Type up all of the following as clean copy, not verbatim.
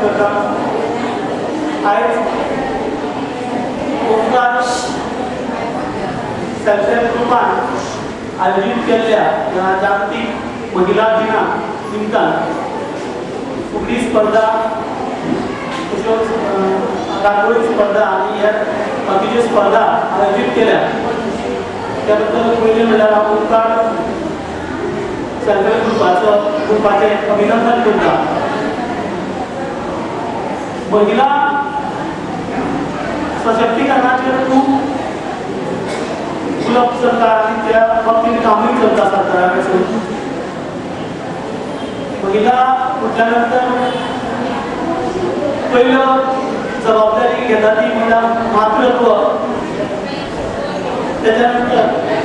करता आयज उपकार सेल्फ हेल्प ग्रुपान आयोजित केल्ल्या जागतीक महिला दिना निमतान फुगडी स्पर्धा तशेंच रांगोळी स्पर्धा आनी हेर बाकीच्यो स्पर्धा आयोजीत केल्या त्या बद्दल पयलीं म्हणल्यार हांव उपकार सेल्फ हेल्प ग्रुपाचें अभिनंदन करता. महिला सशक्तीकरणाचेर खूब उलोवप चलता आनी त्या बाबतींत कामूय चलता सरकारा कडसून. महिला म्हटल्या नंतर पयलो जबाबदारी घेता ती म्हणल्यार मातृत्व. त्याच्या नंतर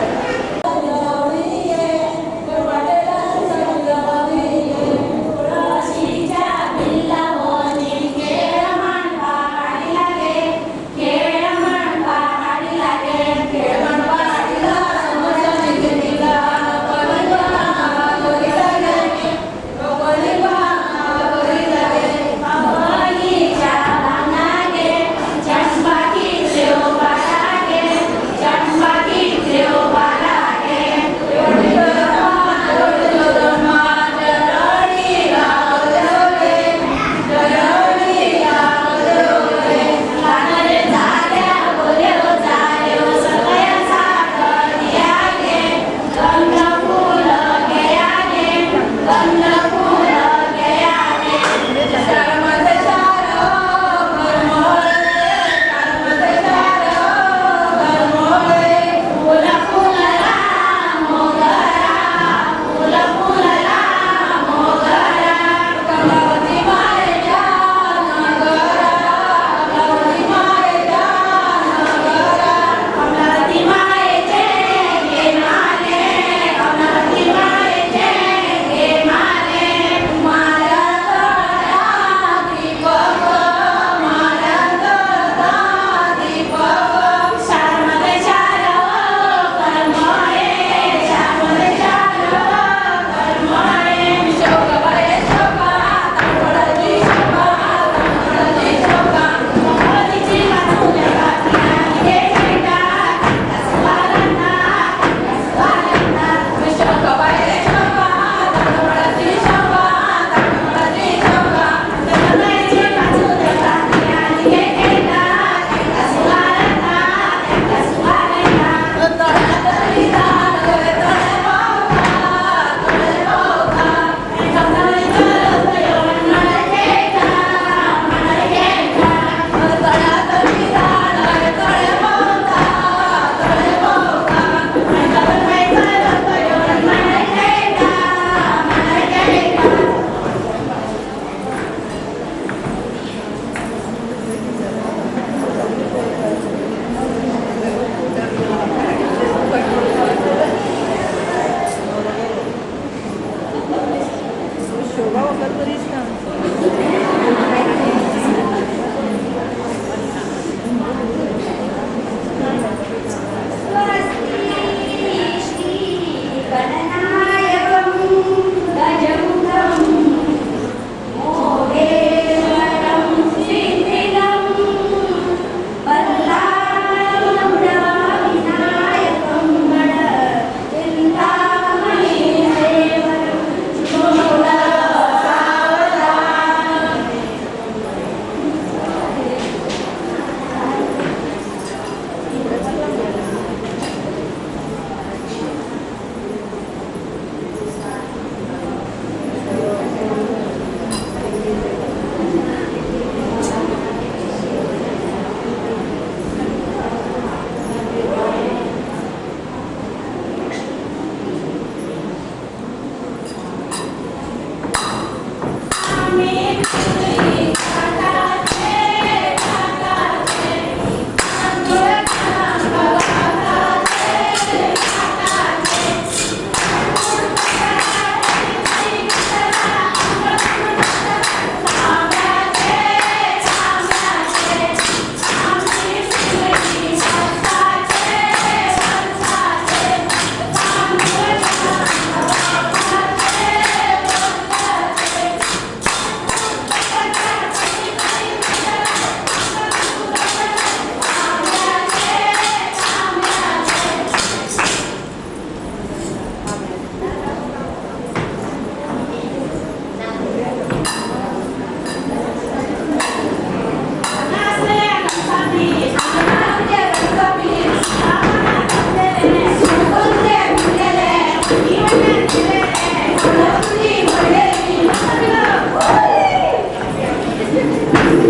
Yo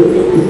1848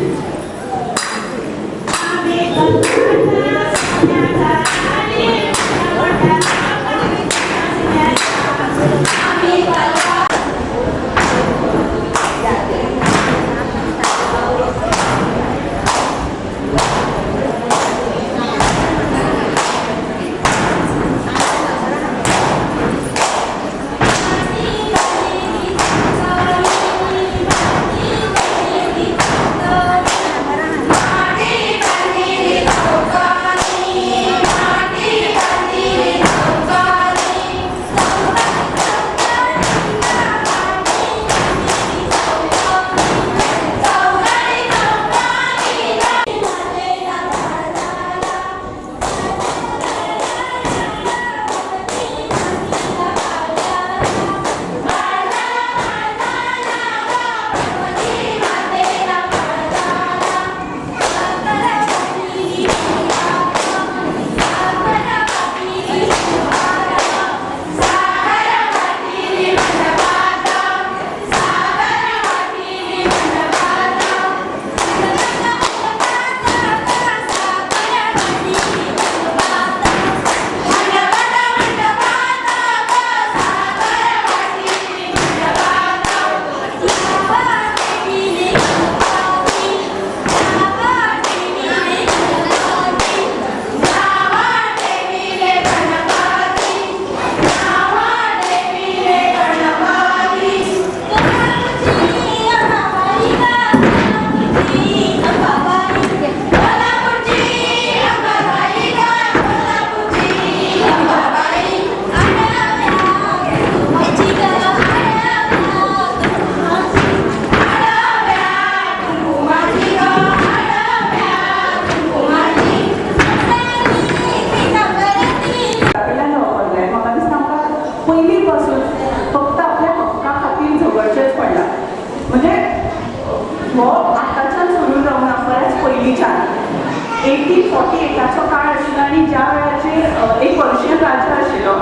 काळ आशिल्लो आनी ज्या वेळाचेर एक पर्शियन राजा आशिल्लो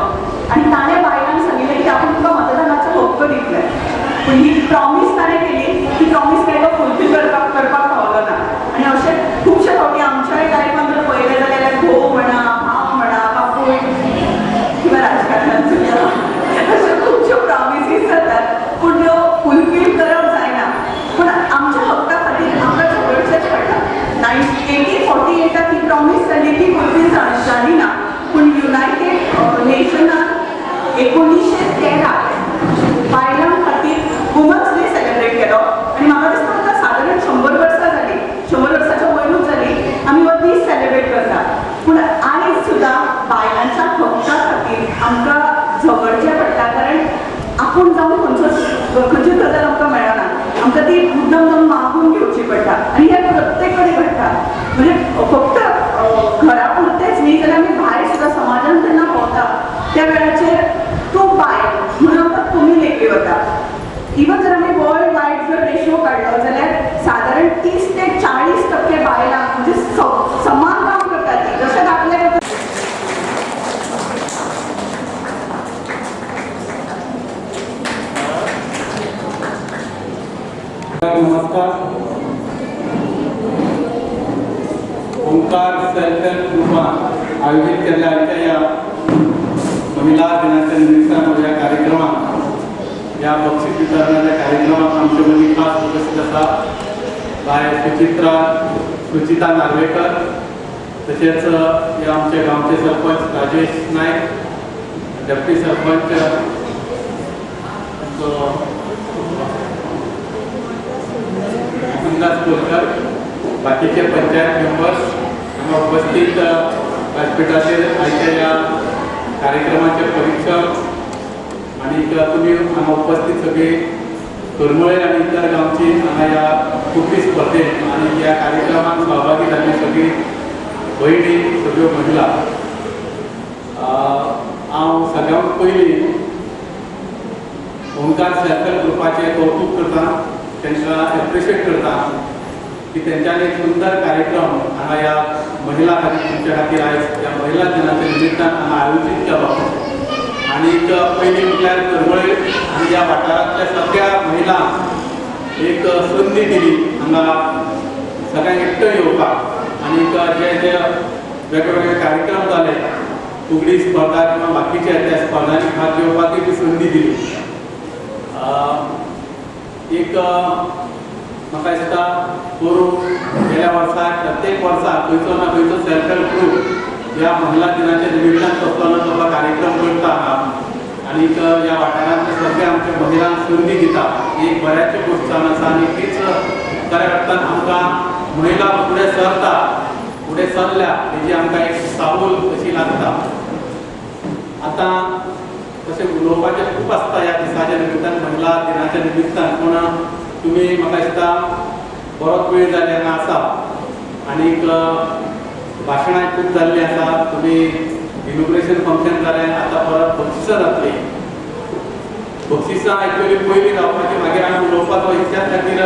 आनी ताणें बायलांक सांगिल्लें की आपूण तुका मतदानाचो हक्क दितले पूण ही प्रॉमीस ताणें केली ती प्रॉमीस काय तो फुलफील करपाक पावलो ना आनी अशें खुबशे फावटी आमच्याय लायफान जर पळयलें जाल्यार घोव म्हणा भाव म्हणा बापूय किंवा राजकारणांत अश्यो खुबश्यो प्रॉमिसीस जातात पूण त्यो फुलफील करप जायना पूण आमच्या हक्का खातीर आमकां झगडचेंच पडटा 1848 ही प्रॉमिस जाली ती फुलफील जाली ना पूण युनायटेड नेशनान 1913 बायलां खातीर वुमन्स डे सेलिब्रेट केलो आनी म्हाका दिसता आतां सादारण 100 वर्सां जाली 100 वर्सांच्या वयरूच जाली आमी हो दीस सेलिब्रेट करता पूण आयज सुद्दां बायलांच्या हक्का खातीर आमकां झगडचें पडटा कारण आपूण जावन खंयची गजाल आमकां मेळना आमकां ती मुद्दम जावन मागून घेवची पडटा आनी हें प्रत्येक कडेन घडटा म्हणजे फक्त घरा पुरतेच न्ही जाल्यार आमी भायर सुद्दां समाजान जेन्ना भोंवता त्या वेळाचेर तूं बायल म्हणून आमकां तुमी लेखली वता इवन जर आमी वर्ल्ड वायड जर रेशो काडलो जाल्यार सादारण 30 ते 40% बायलां म्हणजे समान काम करता ती जशें दाखलें नमस्कार. ओंकार सेल्फ हेल्प ग्रुपान आयोजित केल्ल्या आजच्या या महिला दिनाच्या निमित्तान या कार्यक्रमात या बक्षीस वितरणाच्या कार्यक्रमात आमचे मदीं खास उपस्थित आसा बाय सुचिता नार्वेकर तशेंच हे आमचे गांवचे सरपंच राजेश नायक डेप्टी सरपंच कोलकर बाकीचे पंचायत मेंबर्स हांगा उपस्थित व्यासपीठाचेर आयच्या या कार्यक्रमाचे परीक्षक आनी तुमी हांगा उपस्थित सगळे करमळे आनी इतर गांवची हांगा या कुकी स्पर्धेत आनी ह्या कार्यक्रमात सहभागी जाल्ली सगळी भयणी सगळ्यो महिला हांव सगळ्यांत पयलीं ओंकार सेल्फ हेल्प ग्रुपाचें कौतुक करता त्यांना एप्रिशिएट करता की त्यांच्यानी एक सुंदर कार्यक्रम हांगा या महिला खातीर तुमच्या खातीर आयज या महिला दिनाच्या निमित्तान हांगा आयोजीत केलो आनी पयलीं म्हटल्यार करमळे आनी ह्या वाठारांतल्या सगळ्या महिलांक एक संदी दिली हांगा सगळ्यांक एकठांय येवपाक आनी जे जे वेगवेगळे कार्यक्रम जाले फुगडी स्पर्धा किंवा बाकीच्या त्या स्पर्धांनी भाग घेवपाक ती संदी दिली. एक म्हाका दिसता करून गेल्या वर्सा प्रत्येक वर्सा खंयचो ना खंयचो सेल्फ हेल्प ग्रूप ह्या महिला दिनाच्या निमित्तान कसलो ना कसलो कार्यक्रम करता आनी ह्या वाठारांतले सगळे आमच्या महिलांक संदी दिता. ही एक बऱ्याची गोश्ट आसा आनी तीच खऱ्या अर्थान आमकां महिला फुडें सरल्या हेजी आमकां एक सावल कशी लागता. आतां तशें उलोवपाचें खूब आसता ह्या दिसाच्या निमित्तान महिला दिनाच्या निमित्तान पूण तुमी म्हाका दिसता बरोच वेळ जाले हांगा आसा आनीक भाशणां खूब जाल्लीं आसा. तुमी इनॉग्रेशन फंक्शन जालें आतां परत बक्षिसां जातलीं. बक्षिसां एक्चुअली पयलीं जावपाची मागीर आमी उलोवपाचो इच्छा खातीर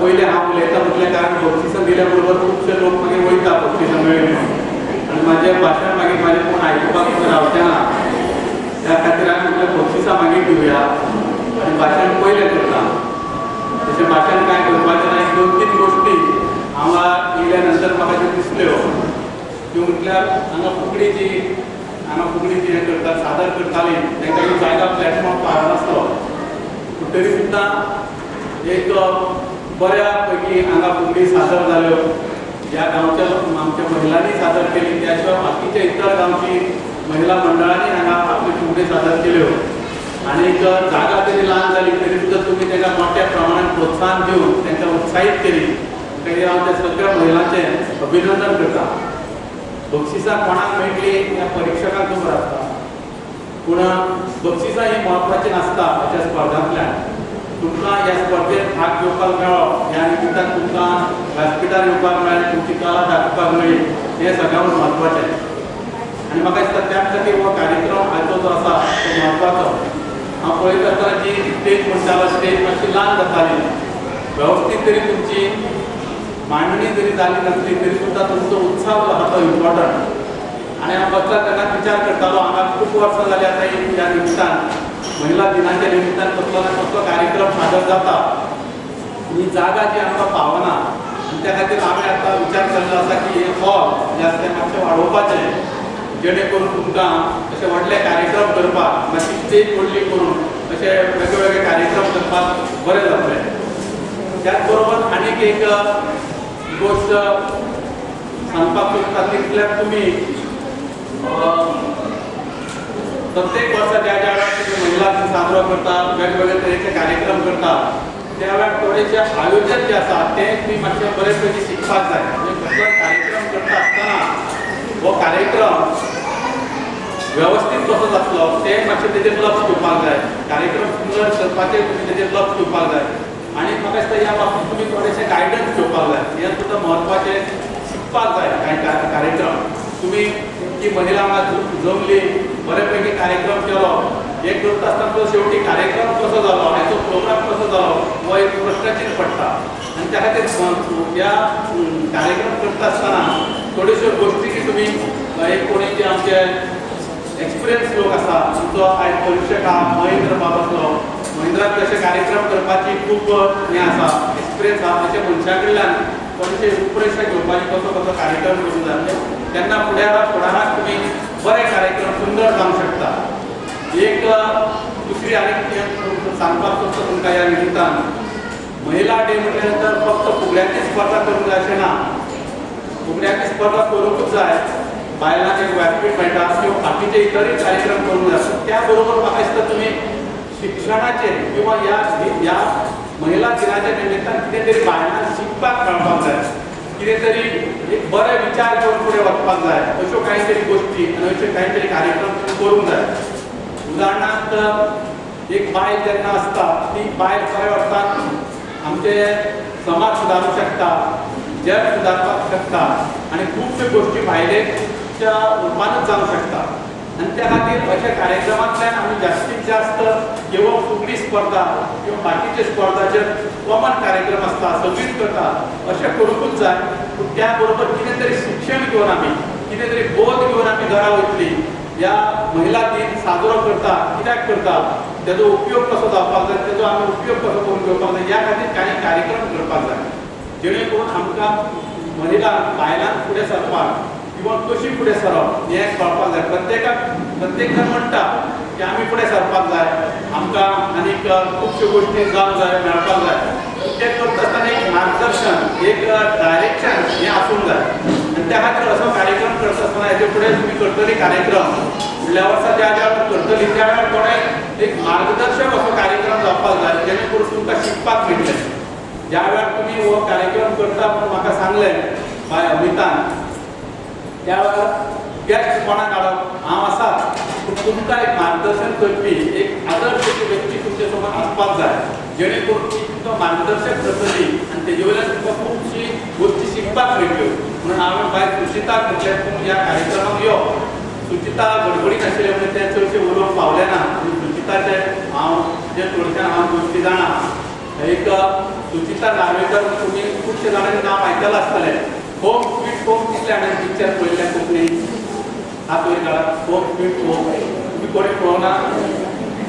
पयलें हांव उलयता म्हटलें कारण बक्षिसां दिल्या बरोबर खुबशे लोक मागीर वयता बक्षिसां मेळ्ळी आनी म्हाजें भाशण मागीर म्हाजें कोण आयकुपाक रावचें ना. त्या खातीर हांवें म्हटलें बक्षिसां मागीर दिवया आनी भाशण पयलें करता. तशें भाशण कांय करपाचें ना. एक 2-3 गोश्टी हांगा येयल्या नंतर म्हाका ज्यो दिसल्यो त्यो म्हटल्यार हांगा फुगडी जी हें करतात सादर करतालीं तांकां ही जायगा प्लॅटफॉर्म पावो नासलो पूण तरी सुद्दां एक बऱ्या पैकी हांगा फुगडी सादर जाल्यो. ह्या गांवच्या आमच्या महिलांनी सादर केली त्या शिवाय बाकीच्या इतर गांवची महिला मंडळांनी हांगा आपली फुगडी सादर केल्यो आनी जागा तरी ल्हान जाली तरी सुद्दां तुमी तांकां मोठ्या प्रमाणात प्रोत्साहन दिवन तांकां उत्साहीत केली. ताका हांव त्या सगळ्या महिलांचें अभिनंदन करता. बक्षिसां कोणाक मेळटली ह्या परिक्षकांक खबर आसता पूण बक्षिसां ही म्हत्वाची नासता अशा स्पर्धांतल्यान. तुमकां ह्या स्पर्धेंत भाग घेवपाक मेळ्ळो ह्या निमित्तान तुमकां व्यासपीठार येवपाक मेळ्ळें तुमची कला दाखोवपाक मेळ्ळी हें सगळ्यांत म्हत्वाचें. आनी म्हाका दिसता त्या खातीर हो कार्यक्रम आयचो जो आसा तो म्हत्वाचो. हांव पळयत आसतना जी स्टेज म्हणटालो स्टेज मातशी ल्हान जाताली वेवस्थीत तरी तुमची मांडणी जरी जाली नासली तरी सुद्दां तुमचो उत्साह जो आसा तो इम्पॉर्टंट. आनी हांव बसला तेन्ना विचार करतालो हांगा खूब वर्सां जालीं आतां ह्या निमित्तान महिला दिनाच्या निमित्तान कसलो ना कसलो कार्यक्रम सादर जाता ही जागा जी आमकां पावना आनी त्या खातीर हांवें आतां विचार केल्लो आसा की हे हॉल जे आसा तें मातशें वाडोवपाचें जेणे करून तुमकां अशे व्हडले कार्यक्रम करपाक मातशी स्टेज व्हडली करून अशे वेगवेगळे कार्यक्रम करपाक बरें जातलें. त्याच बरोबर आनीक एक गोश्ट सांगपाक सोदता ती म्हटल्यार तुमी प्रत्येक वर्सा ज्या ज्या वेळार तुमी महिला दीस साजरो करतात वेगवेगळे तरेचे कार्यक्रम करतात त्या वेळार थोडेशे आयोजन जे आसा ते तुमी मातशें बरे पैकी शिकपाक जाय. म्हणजे कसलोय कार्यक्रम करता आसतना हो कार्यक्रम वेवस्थीत कसो जातलो तें मातशें तेजेर लक्ष दिवपाक जाय. कार्यक्रम सुंदर करपाचेर तुमी तेजेर लक्ष दिवपाक जाय. आनी म्हाका दिसता ह्या बाबतींत तुमी थोडेशें गायडन्स घेवपाक जाय. हें सुद्दां म्हत्वाचें शिकपाक जाय. कांय कार्यक्रम तुमी तुमची महिला जमली बरे पैकी कार्यक्रम केलो हे करता आसतना तो शेवटी कार्यक्रम कसो जालो हाचो प्रोग्राम कसो जालो हो एक प्रश्नचिन्ह पडटा. आनी त्या खातीर ह्या कार्यक्रम करता आसतना थोड्योश्यो गोश्टी की तुमी एक कोणी जे आमचे एक्सपिरियन्स लोक आसा तुमचो आयज परीक्षक आहा महेंद्र बाबासलो महेंद्राक तशे कार्यक्रम करपाची खूब हें आसा एक्सपिरियन्स आहा तशे मनशा कडल्यान थोडेशे रूपरेषा घेवपाची कसो कसो कार्यक्रम करूंक जाय तेन्ना फुडाराक तुमी बरे कार्यक्रम सुंदर जावंक शकता. एक दुसरी आनीक सांगपाक सोदता तुमकां ह्या निमित्तान महिला डे म्हटल्या नंतर फक्त फुगड्याची स्पर्धा करूंक जाय अशें ना. फुगड्याची स्पर्धा करूंकूच जाय बायलांक एक व्यासपीठ मेळटा किंवा बाकीचे इतरय कार्यक्रम करूंक जाय. त्या बरोबर म्हाका दिसता तुमी शिक्षणाचेर किंवा ह्या महिला दिनाच्या निमित्तान कितें तरी बायलांक शिकपाक मेळपाक जाय. कितें तरी एक बरे विचार घेवन फुडें वचपाक जाय. अश्यो कांय तरी गोश्टी आनी अशे कांय तरी कार्यक्रम तुमी करूंक जाय. उदाहरणार्थ एक बायल जेन्ना आसता ती बायल खऱ्या अर्थान आमचे समाज सुदारूंक शकता जग सुदारपाक शकता आनी खुबश्यो गोश्टी बायलेच्या रुपानूच जावंक शकता. आनी त्या खातीर अशा कार्यक्रमांतल्यान आमी जास्तीत जास्त केवळ फुगडी स्पर्धा किंवा बाकीचे स्पर्धा जे कॉमन कार्यक्रम आसता सगळीच करता अशें करूंकूच जाय. पूण त्या बरोबर कितें तरी शिक्षण घेवन आमी कितें तरी बोध घेवन आमी घरा वयतली ह्या महिला दीन साजरो करता कित्याक करता तेजो उपयोग कसो जावपाक जाय तेजो आमी उपयोग कसो करून घेवपाक जाय ह्या खातीर कांय कार्यक्रम करपाक जाय जेणे करून तुमकां महिला बायलांक फुडें सरपाक किंवा कशी फुडें सरप हें कळपाक जाय. प्रत्येक जण म्हणटा की आमी फुडें सरपाक जाय, आमकां आनीक खुबश्यो गोश्टी जावंक जाय, मेळपाक जाय. तें करता आसतना एक मार्गदर्शन, एक डायरेक्शन हें आसूंक जाय. आनी त्या खातीर असो कार्यक्रम करता आसतना हेजे फुडें तुमी करतली कार्यक्रम फुडल्या वर्सा ज्या ज्या करतली त्या वेळार थोडे एक मार्गदर्शक असो कार्यक्रम जावपाक जाय, जेणे करून तुमकां शिकपाक मेळटलें. ज्या वेळार तुमी हो कार्यक्रम करता म्हणून म्हाका सांगलें बाय अमितान, त्या वेळार गेस्ट कोणाक हाडप हांव आसा, पूण तुमकां एक मार्गदर्शन करपी एक आदर्श व्यक्ती तुमचे समोर आसपाक जाय, जेणे करून ती तुमकां मार्गदर्शक करतली आनी तेजे वयल्यान तुमकां खुबशी गोश्टी शिकपाक मेळटल्यो. म्हणून हांवें बाय सुचिताक म्हटलें तूं ह्या कार्यक्रमाक यो. सुचिता गडबडीन आशिल्लें म्हणून तें चडशें उलोवंक पावलें ना. सुचिताचें जे थोडक्यान हांव गोश्टी जाणा. एक सुचिता नार्वेकर तुमी खुबशे जाणांचें नांव आयकलां आसतलें. होम स्वीट होम कितले हांवें पिक्चर पळयलें कोंकणीन? हात वयर काडात. होम स्वीट होम तुमी कोणी पळोवना?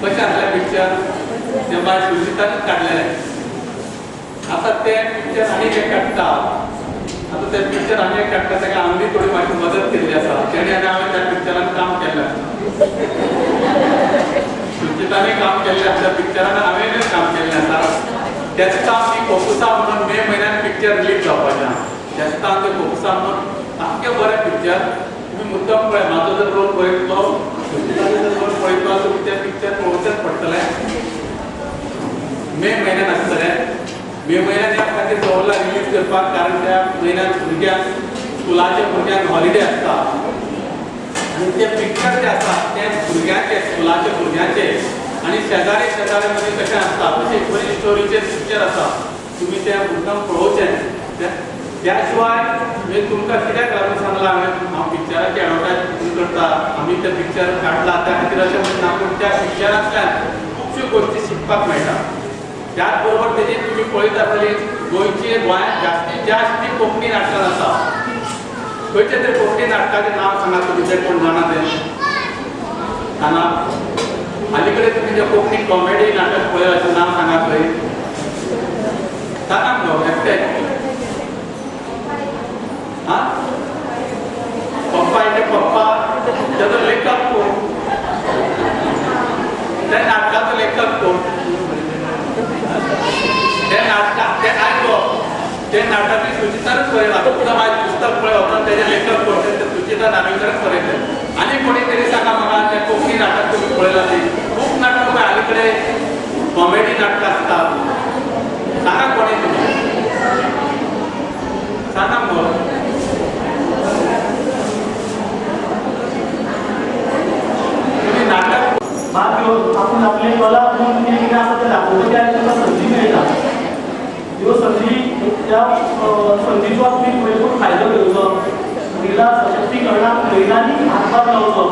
कशें आसलें पिक्चर? तें बाय सुचितानूच काडलेलें. आतां तें पिक्चर आनीक एक काडटा. आतां तें पिक्चर आनी एक काडटा, ताका हांवें थोडी मातशी मदत केल्ली आसा. तेणे आनी हांवें त्या पिक्चरान काम केल्लें आसा. सुचितानूय काम केल्लें आसा, त्या पिक्चरान हांवेंय काम केल्लें आसा. तेस्तां ती फोकुसा म्हणून मे म्हयन्यान पिक्चर रिलीज जावपाचें आहा. तेस्तां ते फोकुसा म्हणून सामकें बरें पिक्चर. तुमी मुद्दम पळय, म्हाजो जर रोल पळयतलो, सुचिताचो जर रोल पळयतलो तुमी तें पिक्चर पळोवचेंच पडटलें. मे म्हयन्यान आसतलें. मे म्हयन्यान ह्या खातीर दवरला रिलीज करपाक, कारण त्या म्हयन्यान भुरग्यांक स्कुलाच्या भुरग्यांक हॉलिडे आसता. आनी तें पिक्चर जें आसा तें भुरग्यांचे, स्कुलाच्या भुरग्यांचे आनी शेजारी मदीं कशें आसता तशें एक बरी स्टोरीचेर पिक्चर आसा. तुमी तें मुद्दम पळोवचें. त्या शिवाय तुमकां कित्याक लागून सांगलां हांव पिक्चराची एडवर्टायज करता, आमी तें पिक्चर काडलां त्या खातीर अशें म्हणना, पूण त्या पिक्चरांतल्यान खुबश्यो गोश्टी शिकपाक मेळटा. त्याच बरोबर तेजेर तुमी पळयत आसतलीं गोंयांत जास्तीत जास्त ती कोंकणी नाटकां आसा. खंयचे तरी कोंकणी नाटकाचें नांव सांगा तुमी, तें कोण जाणा तें सांगा. हालीं कडेन तुमी जें कोंकणी कॉमेडी नाटक पळयलां तें नांव सांगा खंय. सांगा मगो एकटें. हां, पप्पा इटे पप्पा तेजो लेखक कोण? त्या नाटकाचो लेखक कोण? तें नाटक सुचितानूच बरयलां. तुमकां म्हाजें पुस्तक पळय वचून तेजें लेखक कोण तें सुचिता नार्वेकरच बरयलें. आनी कोणी तरी सांगा म्हाका तें कोंकणी नाटक तुमी पळयलां ती. खूब नाटक पळय हालीं कडेन कॉमेडी नाटकां आसतात. सांगा कोणी तुमी, सांगा मगो. तुमी नाटक भाग घेवन आपूण आपले कला म्हणून कितें कितें आसा तें दाखोवपाची आनी तुमकां संदी मेळटा. ह्यो संदी, त्या संदीचो तुमी पुरेपूर फायदो घेवचो. महिला सशक्तीकरणाक महिलांनी हातभार लावचो,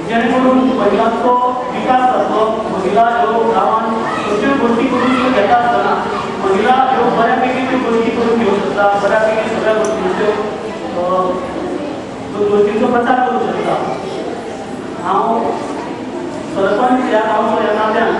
जेणे करून महिलांचो विकास जातलो. महिला ह्यो गांवांत खंयच्योय गोश्टी करून घेता आसतना महिला ह्यो बऱ्यापैकी त्यो गोश्टी करून घेवंक शकता. बऱ्यापैकी सगळ्या गोश्टींचो प्रचार करूंक शकता. हांव सरपंच ह्या गांवचो ह्या नात्यान